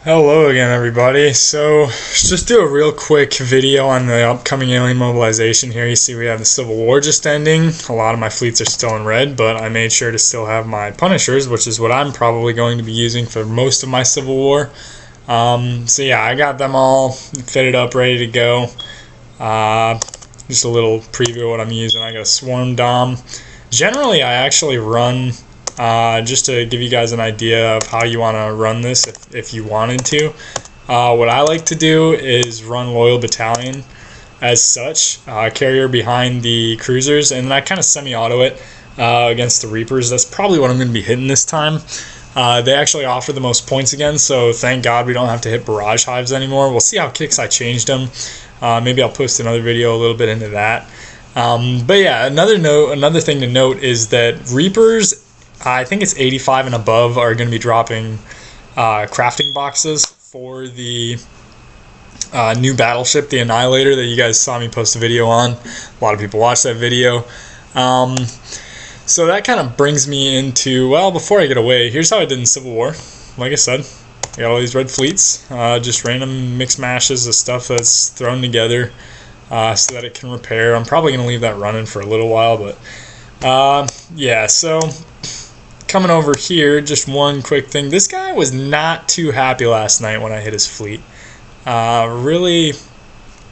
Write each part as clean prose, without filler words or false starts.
Hello again, everybody. So, just do a real quick video on the upcoming alien mobilization here. You see we have the Civil War just ending. A lot of my fleets are still in red, but I made sure to still have my Punishers, which is what I'm probably going to be using for most of my Civil War. So yeah, I got them all fitted up, ready to go. Just a little preview of what I'm using. I got a Swarm Dom. Generally, I actually run... just to give you guys an idea of how you want to run this if you wanted to. What I like to do is run Loyal Battalion as such, carrier behind the cruisers, and then I kind of semi-auto it against the Reapers. That's probably what I'm going to be hitting this time. They actually offer the most points again, so thank God we don't have to hit barrage hives anymore. We'll see how kicks I changed them. Maybe I'll post another video a little bit into that. But yeah, another thing to note is that Reapers, I think it's 85 and above, are going to be dropping crafting boxes for the new battleship, the Annihilator, that you guys saw me post a video on. A lot of people watched that video. So that kind of brings me into, well, before I get away, here's how I did in Civil War. Like I said, I got all these red fleets, just random mix mashes of stuff that's thrown together so that it can repair. I'm probably going to leave that running for a little while, but yeah, so... Coming over here, just one quick thing. This guy was not too happy last night when I hit his fleet. Really,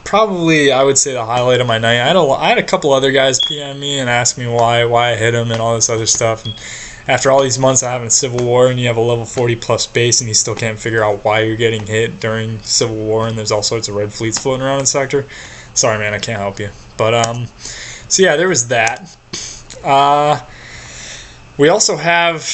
probably I would say the highlight of my night. I had a couple other guys PM me and ask me why I hit him and all this other stuff. And after all these months of having a Civil War and you have a level 40 plus base and you still can't figure out why you're getting hit during Civil War and there's all sorts of red fleets floating around in the sector. Sorry, man, I can't help you. But so yeah, there was that. We also have,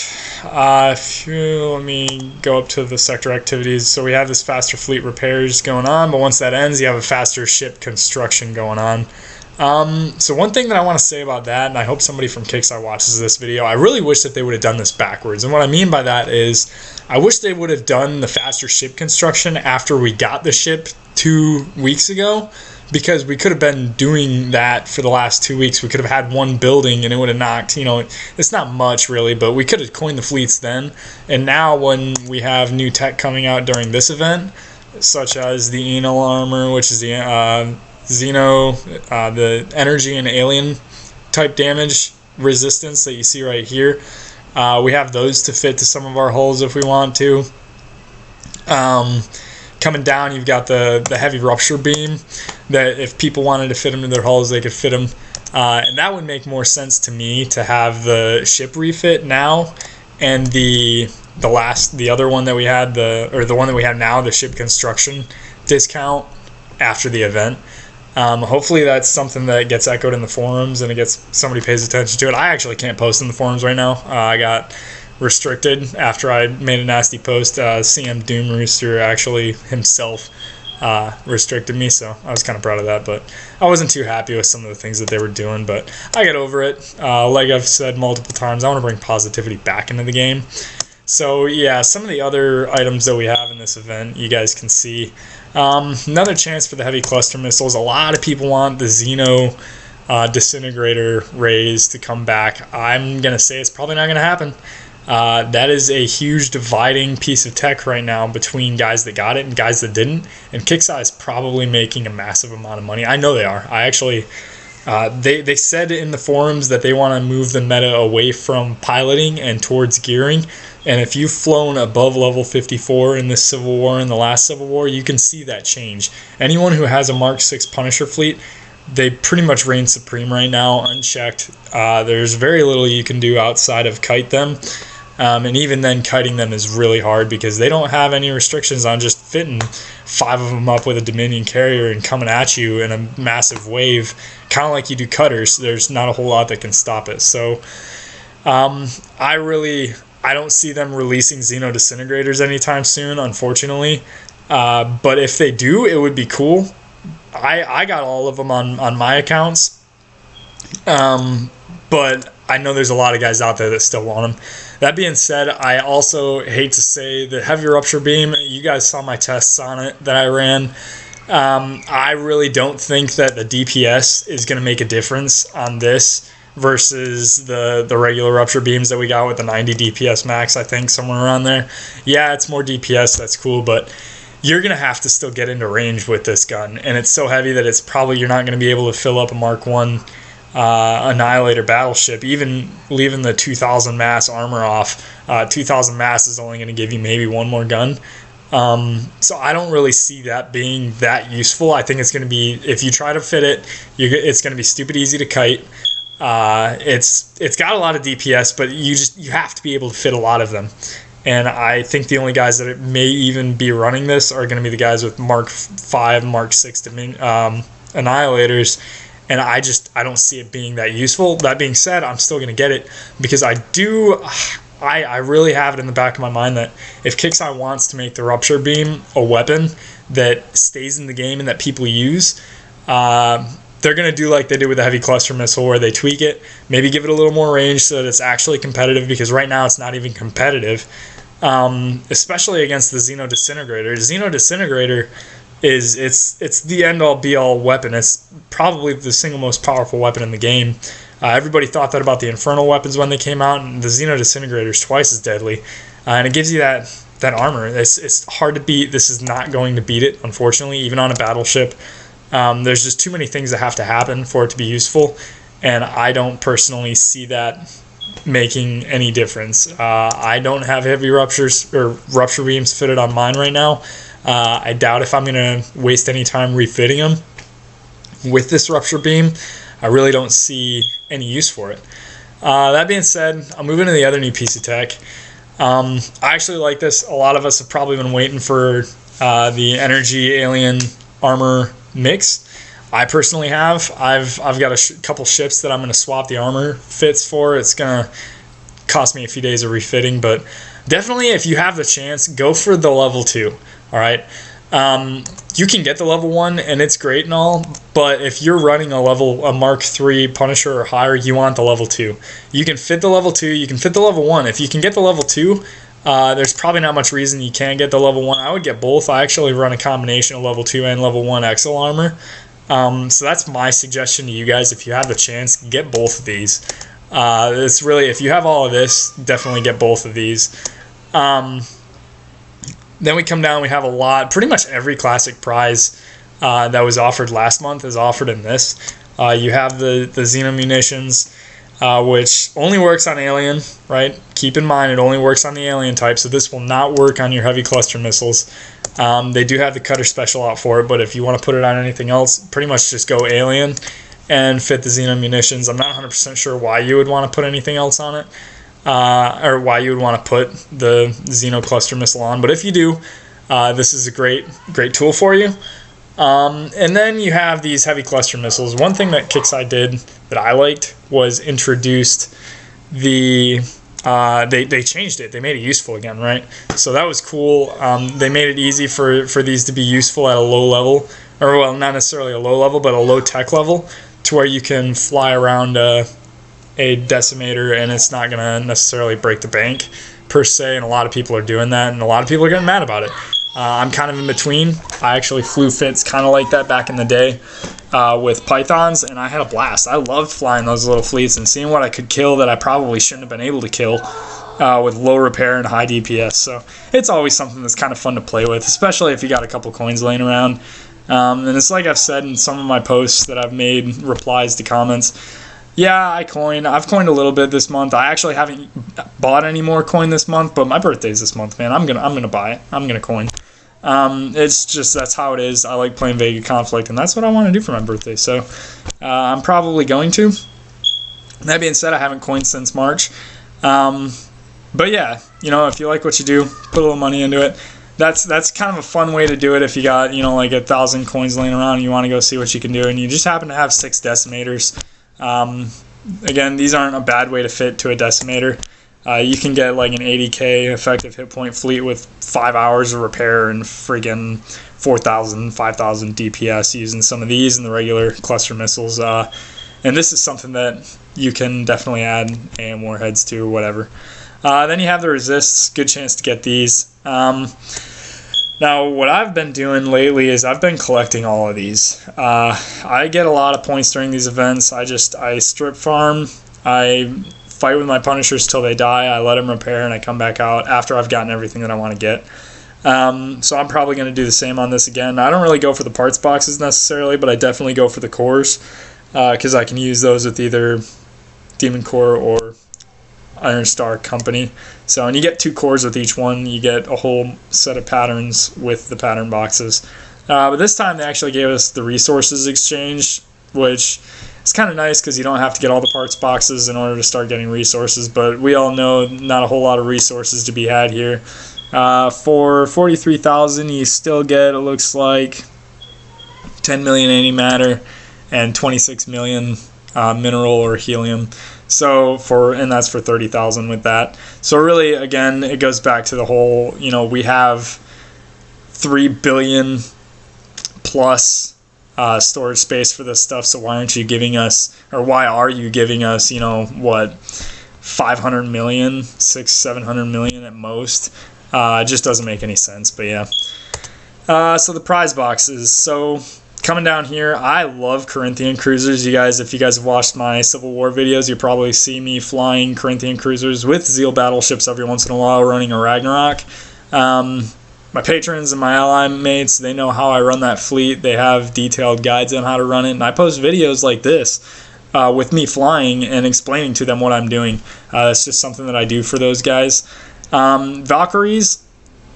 let me go up to the sector activities. So we have this faster fleet repairs going on, but once that ends, you have a faster ship construction going on. So one thing that I want to say about that, and I hope somebody from Kickstarter watches this video, I really wish that they would have done this backwards. And what I mean by that is, I wish they would have done the faster ship construction after we got the ship 2 weeks ago, because we could have been doing that for the last 2 weeks. We could have had one building and it would have knocked, it's not much really, but we could have coined the fleets then. And now when we have new tech coming out during this event, such as the Enel armor, which is the Xeno, the energy and alien type damage resistance that you see right here, we have those to fit to some of our hulls if we want to. Coming down, you've got the heavy rupture beam that if people wanted to fit them to their hulls, they could fit them. And that would make more sense to me to have the ship refit now, and the other one that we had, the one that we have now, the ship construction discount after the event. Hopefully that's something that gets echoed in the forums and somebody pays attention to it. I actually can't post in the forums right now. I got restricted after I made a nasty post. CM Doom Rooster actually himself restricted me, so I was kind of proud of that, but I wasn't too happy with some of the things that they were doing, but I got over it. Like I've said multiple times, I want to bring positivity back into the game. So yeah, some of the other items that we have in this event, you guys can see. Another chance for the heavy cluster missiles. A lot of people want the Xeno disintegrator rays to come back. I'm going to say it's probably not going to happen. That is a huge dividing piece of tech right now between guys that got it and guys that didn't. And Kickstarter is probably making a massive amount of money. I know they are. I actually, they said in the forums that they want to move the meta away from piloting and towards gearing. And if you've flown above level 54 in this Civil War and the last Civil War, you can see that change. Anyone who has a Mark 6 Punisher fleet, they pretty much reign supreme right now, unchecked. There's very little you can do outside of kite them. And even then, kiting them is really hard because they don't have any restrictions on just fitting 5 of them up with a Dominion carrier and coming at you in a massive wave, kind of like you do cutters. There's not a whole lot that can stop it. So I don't see them releasing Xeno disintegrators anytime soon, unfortunately. But if they do, it would be cool. I got all of them on my accounts. But I know there's a lot of guys out there that still want them. That being said, I also hate to say the heavy rupture beam, you guys saw my tests on it that I ran. I really don't think that the DPS is going to make a difference on this. versus the regular rupture beams that we got with the 90 DPS max, I think, somewhere around there. Yeah, it's more DPS, that's cool, but you're going to have to still get into range with this gun, and it's so heavy that it's probably you're not going to be able to fill up a Mark 1 Annihilator battleship, even leaving the 2,000 mass armor off. 2,000 mass is only going to give you maybe one more gun. So I don't really see that being that useful. I think it's going to be, if you try to fit it, it's going to be stupid easy to kite. It's got a lot of DPS, but you have to be able to fit a lot of them. And I think the only guys that may even be running this are going to be the guys with Mark 5, Mark 6 Annihilators. And I don't see it being that useful. That being said, I'm still going to get it because I really have it in the back of my mind that if Kixeye wants to make the Rupture Beam a weapon that stays in the game and that people use, they're going to do like they did with the Heavy Cluster Missile, where they tweak it, maybe give it a little more range so that it's actually competitive, because right now it's not even competitive, especially against the Xeno Disintegrator. Xeno Disintegrator it's the end-all be-all weapon. It's probably the single most powerful weapon in the game. Everybody thought that about the Infernal weapons when they came out, and the Xeno Disintegrator is twice as deadly, and it gives you that armor. It's hard to beat. This is not going to beat it, unfortunately, even on a battleship. There's just too many things that have to happen for it to be useful, and I don't personally see that making any difference. I don't have heavy ruptures or rupture beams fitted on mine right now. I doubt if I'm going to waste any time refitting them with this rupture beam. I really don't see any use for it. That being said, I'm moving to the other new piece of tech. I actually like this. A lot of us have probably been waiting for the Energy Alien Armor mix. I personally have. I've got a couple ships that I'm going to swap the armor fits for. It's going to cost me a few days of refitting, but definitely if you have the chance, go for the level 2. All right. You can get the level 1 and it's great and all, but if you're running a Mark 3 Punisher or higher, you want the level 2. You can fit the level 2, you can fit the level 1. If you can get the level 2, there's probably not much reason you can't get the level 1. I would get both. I actually run a combination of level 2 and level 1 Exo armor. So that's my suggestion to you guys. If you have the chance, get both of these. It's really, if you have all of this, definitely get both of these. Then we come down, we have a lot, pretty much every classic prize that was offered last month is offered in this. You have the Xeno munitions, which only works on Alien, right? Keep in mind, it only works on the Alien type, so this will not work on your heavy cluster missiles. They do have the Cutter Special out for it, but if you want to put it on anything else, pretty much just go Alien and fit the Xeno munitions. I'm not 100% sure why you would want to put anything else on it. Or why you would want to put the Xeno Cluster Missile on, but if you do, this is a great tool for you. And then you have these heavy cluster missiles. One thing that Kixeye did that I liked was introduced they changed it. They made it useful again, right? So that was cool. They made it easy for these to be useful at a low level, or well, not necessarily a low level, but a low tech level, to where you can fly around a decimator and it's not going to necessarily break the bank per se, and a lot of people are doing that and a lot of people are getting mad about it. I'm kind of in between. I actually flew fits kind of like that back in the day with Pythons, and I had a blast. I loved flying those little fleets and seeing what I could kill that I probably shouldn't have been able to kill with low repair and high DPS. So it's always something that's kind of fun to play with, especially if you got a couple coins laying around. And it's like I've said in some of my posts that I've made, replies to comments. Yeah, I've coined a little bit this month. I actually haven't bought any more coin this month, but my birthday's this month, man. I'm gonna buy it. I'm gonna coin. It's just, that's how it is. I like playing Vega Conflict, and that's what I want to do for my birthday. So I'm probably going to. That being said, I haven't coined since March. But yeah, if you like what you do, put a little money into it. That's kind of a fun way to do it if you got like 1,000 coins laying around and you want to go see what you can do, and you just happen to have 6 decimators. Again, these aren't a bad way to fit to a decimator. You can get like an 80k effective hit point fleet with 5 hours of repair and friggin' 4,000, 5,000 DPS using some of these and the regular cluster missiles. And this is something that you can definitely add AM warheads to, whatever. Then you have the resists. Good chance to get these. Now, what I've been doing lately is I've been collecting all of these. I get a lot of points during these events. I strip farm. I fight with my punishers till they die. I let them repair, and I come back out after I've gotten everything that I want to get. So I'm probably going to do the same on this again. I don't really go for the parts boxes necessarily, but I definitely go for the cores because I can use those with either Demon Core or Iron Star Company. So, and you get 2 cores with each one. You get a whole set of patterns with the pattern boxes. But this time they actually gave us the resources exchange, which is kind of nice because you don't have to get all the parts boxes in order to start getting resources. But we all know not a whole lot of resources to be had here. For 43,000, you still get, it looks like, 10 million antimatter and 26 million mineral or helium. So and that's for 30,000 with that. So really, again, it goes back to the whole, we have 3 billion plus storage space for this stuff. So why are you giving us 500 million, 700 million at most? It just doesn't make any sense. But yeah. So the prize boxes. So coming down here, I love Corinthian cruisers. If you guys have watched my Civil War videos, you probably see me flying Corinthian cruisers with Zeal battleships every once in a while, running a Ragnarok. My patrons and my ally mates, they know how I run that fleet. They have detailed guides on how to run it, and I post videos like this with me flying and explaining to them what I'm doing. It's just something that I do for those guys. Valkyries,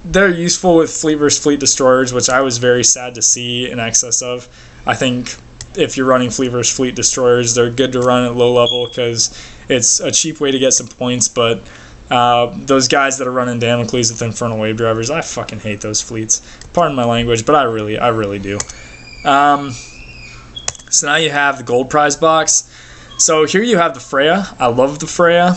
they're useful with fleet versus fleet destroyers, which I was very sad to see in excess of. I think if you're running fleet versus fleet destroyers, they're good to run at low level because it's a cheap way to get some points. But those guys that are running Damocles with Infernal Wave Drivers, I fucking hate those fleets. Pardon my language, but I really do. So now you have the gold prize box. So here you have the Freya. I love the Freya.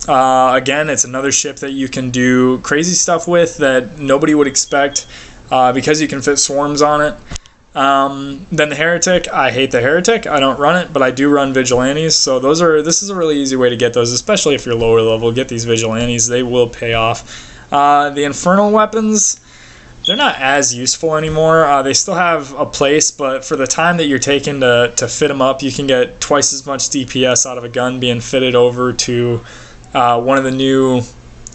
Again, it's another ship that you can do crazy stuff with that nobody would expect because you can fit swarms on it. Then the Heretic, I hate the Heretic. I don't run it, but I do run Vigilantes. So this is a really easy way to get those, especially if you're lower level. Get these Vigilantes. They will pay off. The Infernal weapons, they're not as useful anymore. They still have a place, but for the time that you're taking to fit them up, you can get twice as much DPS out of a gun being fitted over to one of the new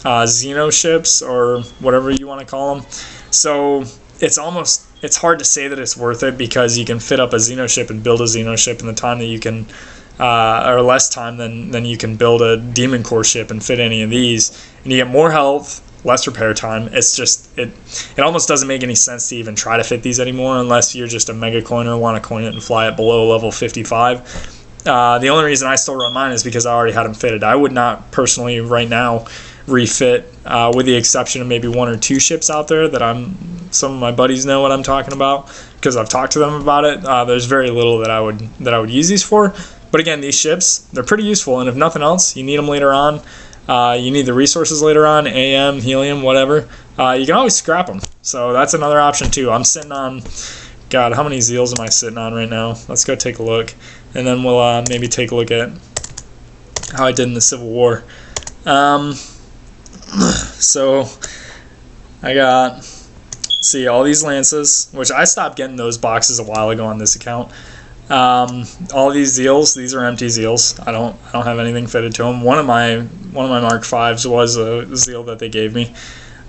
Xeno ships or whatever you want to call them. So it's hard to say that it's worth it because you can fit up a Xeno ship and build a Xeno ship in the time that you can, or less time than you can build a Demon Core ship and fit any of these. And you get more health, less repair time. It's just, it almost doesn't make any sense to even try to fit these anymore unless you're just a mega coiner, want to coin it and fly it below level 55. The only reason I still run mine is because I already had them fitted. I would not personally right now refit, with the exception of maybe 1 or 2 ships out there that some of my buddies know what I'm talking about because I've talked to them about it. There's very little that I would use these for. But again, these ships, they're pretty useful, and if nothing else, you need them later on. You need the resources later on, AM, helium, whatever. You can always scrap them. So that's another option too. I'm sitting on, God, how many Zeals am I sitting on right now? Let's go take a look. And then we'll maybe take a look at how I did in the Civil War. So I got, see, all these lances, which I stopped getting those boxes a while ago on this account. All these Zeals, these are empty Zeals. I don't have anything fitted to them. One of my Mark V's was a Zeal that they gave me.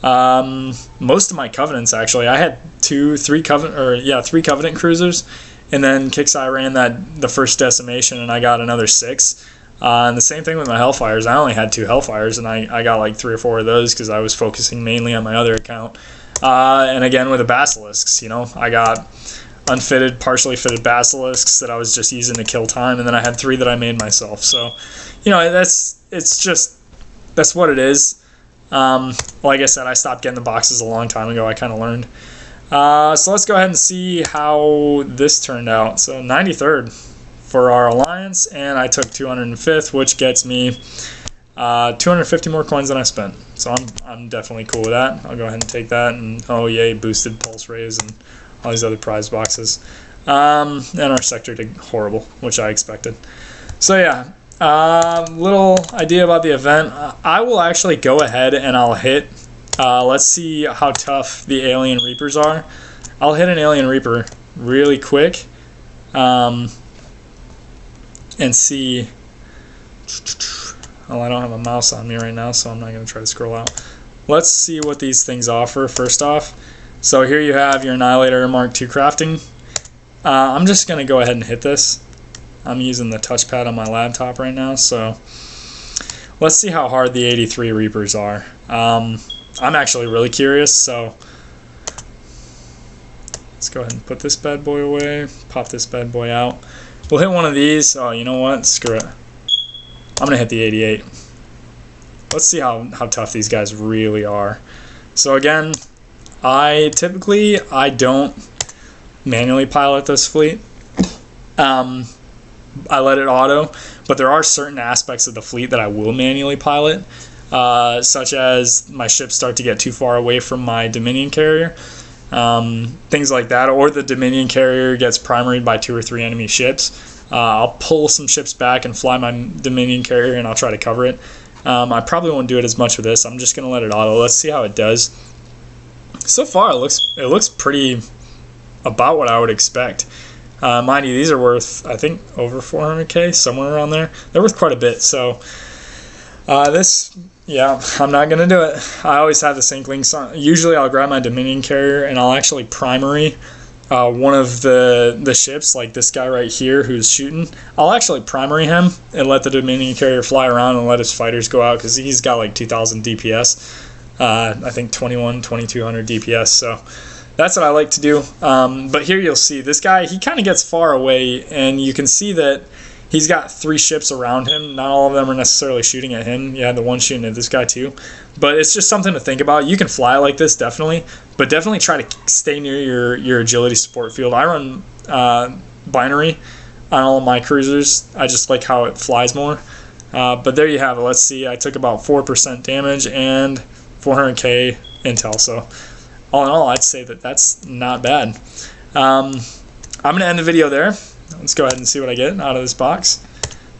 Most of my Covenants, actually, I had three Covenant cruisers. And then Kixeye ran the first decimation, and I got another 6. And the same thing with my Hellfires. I only had 2 Hellfires, and I got like 3 or 4 of those because I was focusing mainly on my other account. And again with the Basilisks, I got unfitted, partially fitted Basilisks that I was just using to kill time, and then I had 3 that I made myself. So, that's what it is. Like I said, I stopped getting the boxes a long time ago. I kind of learned. So let's go ahead and see how this turned out. So 93rd for our alliance, and I took 205th, which gets me 250 more coins than I spent. So I'm definitely cool with that. I'll go ahead and take that, and oh yay, boosted pulse rays and all these other prize boxes. And our sector did horrible, which I expected. So yeah, little idea about the event. I will actually go ahead and I'll hit Let's see how tough the Alien Reapers are. I'll hit an Alien Reaper really quick and see. Oh, I don't have a mouse on me right now, so I'm not going to try to scroll out. Let's see what these things offer first off. So here you have your Annihilator Mark II crafting. I'm just going to go ahead and hit this. I'm using the touchpad on my laptop right now, so let's see how hard the 83 Reapers are. I'm actually really curious, so let's go ahead and put this bad boy away, pop this bad boy out. We'll hit one of these. Oh, you know what? Screw it. I'm going to hit the 88. Let's see how tough these guys really are. So again, I don't manually pilot this fleet. I let it auto, but there are certain aspects of the fleet that I will manually pilot, such as my ships start to get too far away from my Dominion carrier, things like that, or the Dominion carrier gets primaried by 2 or 3 enemy ships. I'll pull some ships back and fly my Dominion carrier, and I'll try to cover it. I probably won't do it as much with this. I'm just going to let it auto. Let's see how it does. So far, it looks pretty about what I would expect. Mind you, these are worth, I think, over 400k, somewhere around there. They're worth quite a bit. So yeah, I'm not going to do it. I always have the inkling. Usually I'll grab my Dominion carrier and I'll actually primary one of the ships, like this guy right here who's shooting. I'll actually primary him and let the Dominion carrier fly around and let his fighters go out, because he's got like 2,000 DPS. I think 2,200 DPS. So that's what I like to do. But here you'll see this guy, he kind of gets far away, and you can see that he's got 3 ships around him. Not all of them are necessarily shooting at him. Yeah, the one shooting at this guy too. But it's just something to think about. You can fly like this, definitely. But definitely try to stay near your agility support field. I run binary on all of my cruisers. I just like how it flies more. But there you have it. Let's see. I took about 4% damage and 400k intel. So all in all, I'd say that that's not bad. I'm going to end the video there. Let's go ahead and see what I get out of this box.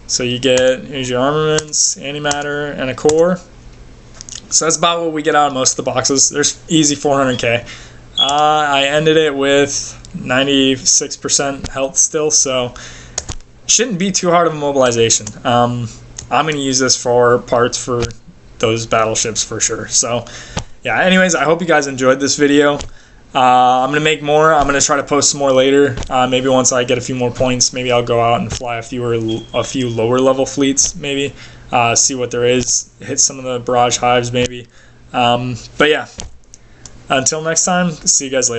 So you get, here's your armaments, antimatter, and a core. So that's about what we get out of most of the boxes. There's easy 400k. I ended it with 96% health still, so shouldn't be too hard of a mobilization. I'm going to use this for parts for those battleships for sure. So yeah, anyways, I hope you guys enjoyed this video. I'm going to make more. I'm going to try to post some more later. Maybe once I get a few more points, maybe I'll go out and fly a few lower level fleets, maybe. See what there is. Hit some of the barrage hives, maybe. But yeah, until next time, see you guys later.